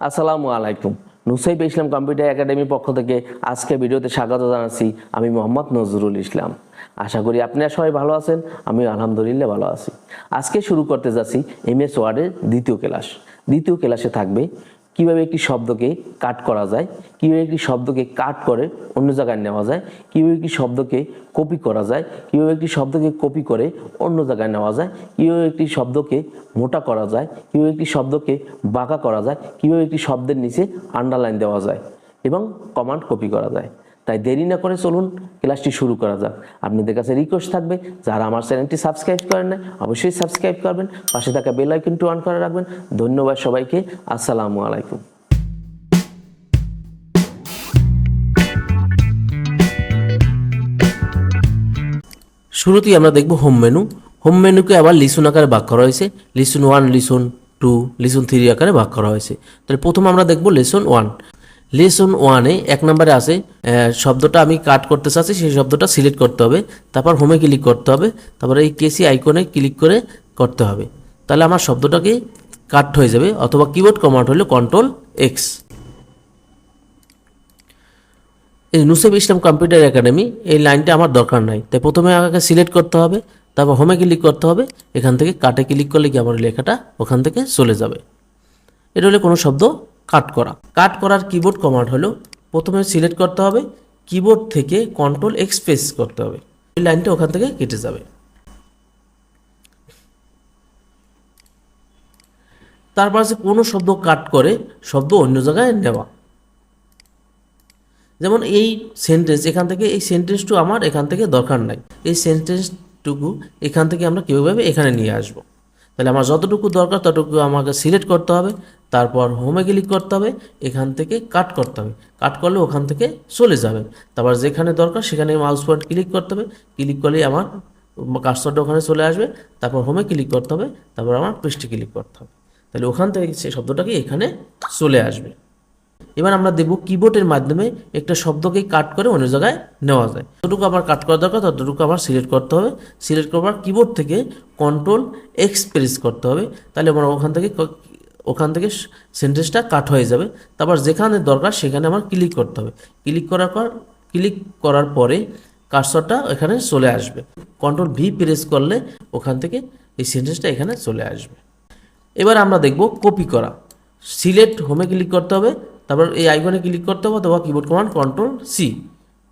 আসসালামু আলাইকুম। নুসাইফা ইসলাম কম্পিউটার একাডেমির পক্ষ থেকে আজকে ভিডিওতে স্বাগত জানাচ্ছি। আমি মোহাম্মদ নজরুল ইসলাম। আশা করি আপনারা সবাই ভালো আছেন। আমি আলহামদুলিল্লাহ ভালো আছি। আজকে শুরু করতে যাচ্ছি এমএস ওয়ার্ডের দ্বিতীয় ক্লাস। দ্বিতীয় ক্লাসে থাকবে কিভাবে একটি শব্দকে কাট করা যায়, কিভাবে একটি শব্দকে কাট করে অন্য জায়গায় নেওয়া যায়, কিভাবে একটি শব্দকে কপি করা যায়, কিভাবে একটি শব্দকে কপি করে অন্য জায়গায় নেওয়া যায়, কিভাবে একটি শব্দকে মোটা করা যায়, কিভাবে একটি শব্দকে বাঁকা করা যায়, কিভাবে একটি শব্দের নিচে আন্ডারলাইন দেওয়া যায় এবং কমান্ড কপি করা যায়। তাই দেরি না করে চলুন ক্লাসটি শুরু করা যাক। আপনাদের কাছে রিকোয়েস্ট থাকবে, যারা আমার চ্যানেলটি সাবস্ক্রাইব করেন না অবশ্যই সাবস্ক্রাইব করবেন, পাশে থাকা বেল আইকনটি অন করে রাখবেন। ধন্যবাদ সবাইকে। আসসালামু আলাইকুম। শুরুতেই আমরা দেখব হোম মেনু। হোম মেনুকে আবার লিসন আকারে ভাগ করা হয়েছে। লিসন 1, লিসন 2, লিসন 3 আকারে ভাগ করা হয়েছে। তাহলে প্রথম আমরা দেখব লেসন 1। লেসন 1-এ 1 নম্বরে আছে শব্দটা আমি কাট করতে চাচ্ছি, সেই শব্দটা সিলেক্ট করতে হবে, তারপর হোমে ক্লিক করতে হবে, তারপর এই কেসি আইকনে ক্লিক করে করতে হবে। তাহলে আমার শব্দটাকে কাট হয়ে যাবে, অথবা কিবোর্ড কমান্ড হলো কন্ট্রোল এক্স। এই নুসাইফা ইসলাম কম্পিউটার একাডেমি এই লাইনটা আমার দরকার নাই, তাই প্রথমে আমাকে সিলেক্ট করতে হবে, তারপর হোমে ক্লিক করতে হবে। এখান থেকে কাটে ক্লিক করলে কি আমার লেখাটা ওখান থেকে চলে যাবে। এটা হলে কোনো শব্দ কাট করা। কাট করার কিবোর্ড কমান্ড হলো প্রথমে সিলেক্ট করতে হবে, কিবোর্ড থেকে কন্ট্রোল এক্স প্রেস করতে হবে, এই লাইনটা ওখান থেকে কেটে যাবে। তারপর আছে কোনো শব্দ কাট করে শব্দ অন্য জায়গায় নেওয়া। যেমন এই সেন্টেন্স, এখান থেকে এই সেন্টেন্সটু আমার এখান থেকে দরকার নাই, এই সেন্টেন্সটুকু এখান থেকে আমরা কীভাবে এখানে নিয়ে আসব। তাহলে আমার যতটুকু দরকার ততটুকু আমাকে সিলেক্ট করতে হবে, তারপর হোমে ক্লিক করতে হবে, এখান থেকে কাট করতে হবে। কাট করলে ওখান থেকে চলে যাবে। তারপর যেখানে দরকার সেখানে মাউস পয়েন্ট ক্লিক করতে হবে, ক্লিক করলেই আমার কার্সরটা ওখানে চলে আসবে। তারপর হোমে ক্লিক করতে হবে, তারপর আমার পৃষ্ঠে ক্লিক করতে হবে। তাহলে ওখান থেকে সেই শব্দটাকে এখানে চলে আসবে। এবার আমরা দেখব কিবোর্ডের মাধ্যমে একটা শব্দকে কাট করে অন্য জায়গায় নেওয়া যায়। যতটুকু আমার কাট করা দরকার ততটুকু আমার সিলেক্ট করতে হবে। সিলেক্ট করবার কিবোর্ড থেকে কন্ট্রোল এক্স প্রেস করতে হবে। তাহলে আমার ওখান থেকে সেন্টেন্সটা কাট হয়ে যাবে। তারপর যেখানে দরকার সেখানে আমার ক্লিক করতে হবে। ক্লিক করার পরে কার্সরটা এখানে চলে আসবে। কন্ট্রোল ভি প্রেস করলে ওখান থেকে এই সেন্টেন্সটা এখানে চলে আসবে। এবার আমরা দেখব কপি করা। সিলেক্ট হোমে ক্লিক করতে হবে, তারপর এই আইকনে ক্লিক করতে হবে, অথবা keyboard command control C.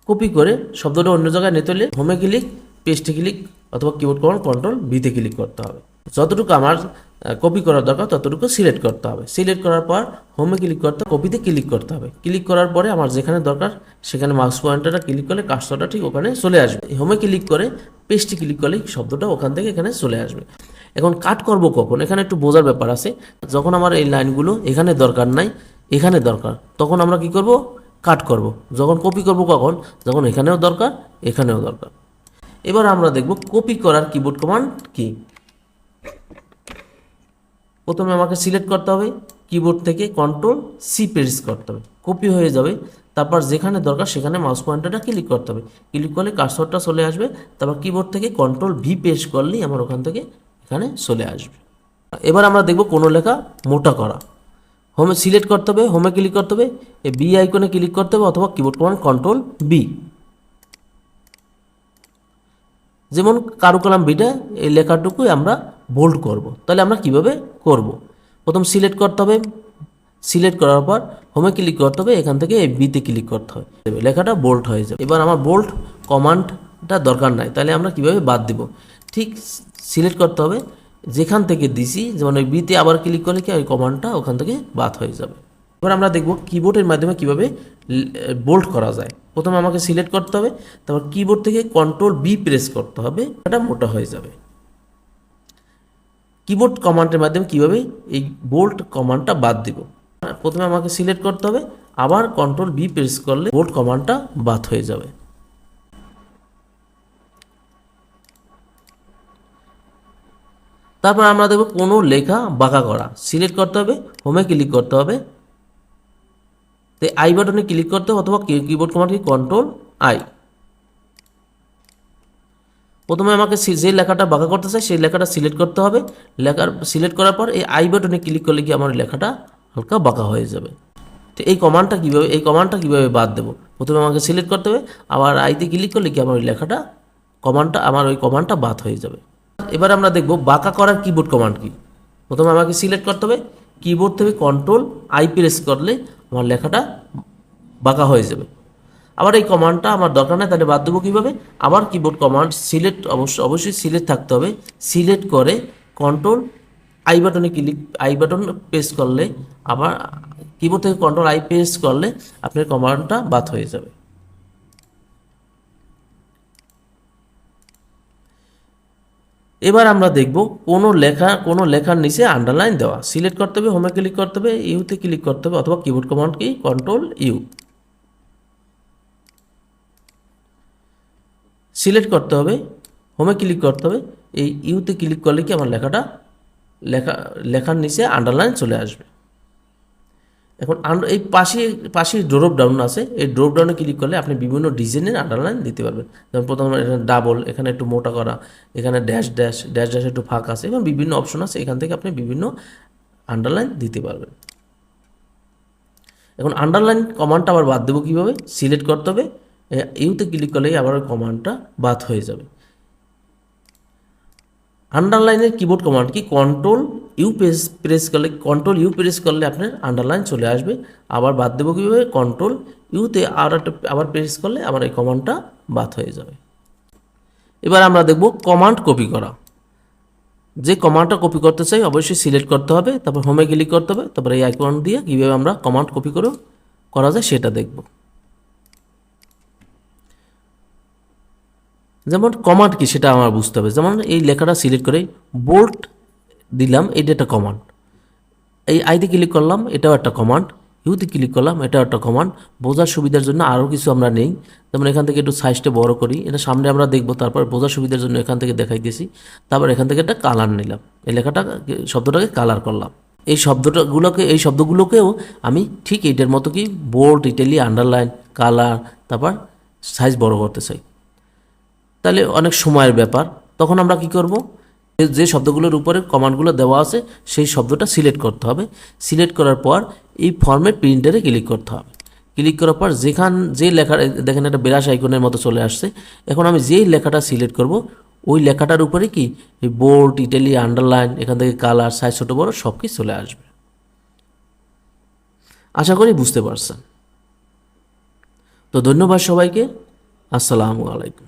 Copy করে শব্দটা অন্য জায়গায় নিতে হলে হোমে ক্লিক, পেস্টে ক্লিক, অথবা কিবোর্ড কমান্ড কন্ট্রোল ভিতে ক্লিক করতে হবে। যতটুকু আমার কপি করার দরকার ততটুকু সিলেক্ট করতে হবে। সিলেক্ট করার পর হোমে ক্লিক করতে হবে, কপিতে ক্লিক করতে হবে। ক্লিক করার পরে আমার যেখানে দরকার সেখানে মাউস পয়েন্টারটা ক্লিক করলে কার্সরটা ঠিক ওখানে চলে আসবে। হোমে ক্লিক করে পেস্টে ক্লিক করলে শব্দটা ওখান থেকে এখানে চলে আসবে। এখন কাট করব কখন, এখানে একটু বোঝার ব্যাপার আছে। যখন আমার এই লাইনগুলো এখানে দরকার নাই, এখানে দরকার, তখন আমরা কি করব, কাট করব। যখন কপি করব কখন, যখন এখানেও দরকার এখানেও দরকার। এবার আমরা দেখব কপি করার কিবোর্ড কমান্ড কি। প্রথমে আমাকে সিলেক্ট করতে হবে, কিবোর্ড থেকে কন্ট্রোল সি প্রেস করতে হবে, কপি হয়ে যাবে। তারপর যেখানে দরকার সেখানে মাউস পয়েন্টারটা ক্লিক করতে হবে। ক্লিক করলে কার্সরটা চলে আসবে। তারপর কিবোর্ড থেকে কন্ট্রোল ভি প্রেস করলেই আমার ওখান থেকে এখানে চলে আসবে। এবার আমরা দেখব কোনো লেখা মোটা করা। হোমে সিলেক্ট করতে হবে, হোমে ক্লিক করতে হবে, এই বি আইকনে ক্লিক করতে হবে, অথবা কিবোর্ড কমান্ড কন্ট্রোল বি। যেমন কারুকলাম বিটা, এই লেখাটুকু আমরা বোল্ড করব। তাহলে আমরা কিভাবে করব, প্রথম সিলেক্ট করতে হবে, সিলেক্ট করার পর হোমে ক্লিক করতে হবে, এখান থেকে এই বিতে ক্লিক করতে হবে, লেখাটা বোল্ড হয়ে যাবে। এবার আমার বোল্ড কমান্ডটা দরকার নাই, তাহলে আমরা কিভাবে বাদ দিব, ঠিক সিলেক্ট করতে হবে, যেখান থেকে দিছি, যেমন ওই বিতে আবার ক্লিক করলে কি ওই কমান্ডটা ওখান থেকে বাদ হয়ে যাবে। এবার আমরা দেখব কিবোর্ডের মাধ্যমে কিভাবে বোল্ড করা যায়। প্রথমে আমাকে সিলেক্ট করতে হবে, তারপর কিবোর্ড থেকে কন্ট্রোল বি প্রেস করতে হবে, এটা মোটা হয়ে যাবে। কিবোর্ড কমান্ডের মাধ্যমে কিভাবে এই বোল্ড কমান্ডটা বাদ দিব, প্রথমে আমাকে সিলেক্ট করতে হবে, আবার কন্ট্রোল বি প্রেস করলে বোল্ড কমান্ডটা বাদ হয়ে যাবে। তারপর আমরা দেখব কোনো লেখা বাঁকা করা। সিলেক্ট করতে হবে, হোমে ক্লিক করতে হবে, তো আই বাটনে ক্লিক করতে হবে, অথবা কিবোর্ড কমান্ড কি কন্ট্রোল আই। প্রথমে আমাকে যে লেখাটা বাঁকা করতে চাই সেই লেখাটা সিলেক্ট করতে হবে। লেখার সিলেক্ট করার পর এই আই বাটনে ক্লিক করলে কি আমার লেখাটা হালকা বাঁকা হয়ে যাবে। তো এই কমান্ডটা কীভাবে বাদ দেবো, প্রথমে আমাকে সিলেক্ট করতে হবে, আবার আইতে ক্লিক করলে কি আমার ওই লেখাটা ওই কমান্ডটা বাদ হয়ে যাবে। এবার আমরা দেখব বাঁকা করার কিবোর্ড কমান্ড কি। প্রথমে আমাকে সিলেক্ট করতে হবে, কিবোর্ড থেকে কন্ট্রোল আই প্রেস করলে আমার লেখাটা বাঁকা হয়ে যাবে। আবার এই কমান্ডটা আমার দরকার নেই, তাহলে বাদ দেবো কীভাবে, আবার কিবোর্ড কমান্ড সিলেক্ট অবশ্যই সিলেক্ট থাকতে হবে, সিলেক্ট করে কন্ট্রোল আই বাটন প্রেস করলে আবার কিবোর্ড থেকে কন্ট্রোল আই প্রেস করলে আপনার কমান্ডটা বাদ হয়ে যাবে। এবার আমরা দেখব কোনো লেখার নিচে আন্ডারলাইন দেওয়া। সিলেক্ট করতে হবে, হোমে ক্লিক করতে হবে, ইউতে ক্লিক করতে হবে, অথবা কিবোর্ড কমান্ড কি কন্ট্রোল ইউ। সিলেক্ট করতে হবে, হোমে ক্লিক করতে হবে, এই ইউতে ক্লিক করলে কি আমার লেখার নিচে আন্ডারলাইন চলে আসবে। এখন এই পাশে ড্রপ ডাউন আছে, এই ড্রপ ডাউনে ক্লিক করলে আপনি বিভিন্ন ডিজাইনের আন্ডারলাইন দিতে পারবেন। যেমন প্রথমে এখানে ডাবল, এখানে একটু মোটা করা, এখানে ড্যাশ একটু ফাঁক আছে, এবং বিভিন্ন অপশন আছে, এখান থেকে আপনি বিভিন্ন আন্ডারলাইন দিতে পারবেন। এখন আন্ডারলাইন কমান্ডটা আবার বাদ দেবো কীভাবে, সিলেক্ট করতে হবে, ইউতে ক্লিক করলেই আবার ওই কমান্ডটা বাদ হয়ে যাবে। আন্ডারলাইনের কিবোর্ড কমান্ড কি কন্ট্রোল ইউ প্রেস করলে আপনার আন্ডারলাইন চলে আসবে। আবার বাদ দেবো কীভাবে, কন্ট্রোল ইউতে আবার প্রেস করলে আমার এই কমান্ডটা বাদ হয়ে যাবে। এবার আমরা দেখব কমান্ড কপি করা। যে কমান্ডটা কপি করতে চাই অবশ্যই সিলেক্ট করতে হবে, তারপর হোমে ক্লিক করতে হবে, তারপর এই আইকন দিয়ে কীভাবে আমরা কমান্ড কপি করা যায় সেটা দেখব। যেমন কমান্ড কি সেটা আমার বুঝতে হবে। যেমন এই লেখাটা সিলেক্ট করে বোল্ড দিলাম, এটা একটা কমান্ড। এই আইতে ক্লিক করলাম, এটাও একটা কমান্ড। ইউতে ক্লিক করলাম, এটাও একটা কমান্ড। বোঝার সুবিধার জন্য আরও কিছু আমরা নেই, যেমন এখান থেকে একটু সাইজটা বড় করি, এটা সামনে আমরা দেখব, তারপর বোঝার সুবিধার জন্য এখান থেকে দেখাইতেছি। তারপর এখান থেকে একটা কালার নিলাম, এই শব্দটাকে কালার করলাম। এই শব্দগুলোকেও আমি ঠিক এইটার মতো কি বোল্ড, ইটালি, আন্ডারলাইন, কালার, তারপর সাইজ বড় করতে চাই, তাহলে অনেক সময়ের ব্যাপার। তখন আমরা কি করব, যে শব্দগুলোর উপরে কমান্ডগুলো দেওয়া আছে সেই শব্দটা সিলেক্ট করতে হবে। সিলেক্ট করার পর এই ফরম্যাট প্রিন্টারে ক্লিক করতে হবে। ক্লিক করার পর যে লেখা দেখেন একটা ব্রাশ আইকনের মতো চলে আসছে। এখন আমি যেই লেখাটা সিলেক্ট করব ওই লেখাটার উপরে কি এই বোল্ড, ইটালি, আন্ডারলাইন, এখান থেকে কালার, সাইজ ছোটো বড়ো সব কিছু চলে আসবে। আশা করি বুঝতে পারছেন। তো ধন্যবাদ সবাইকে। আসসালামু আলাইকুম।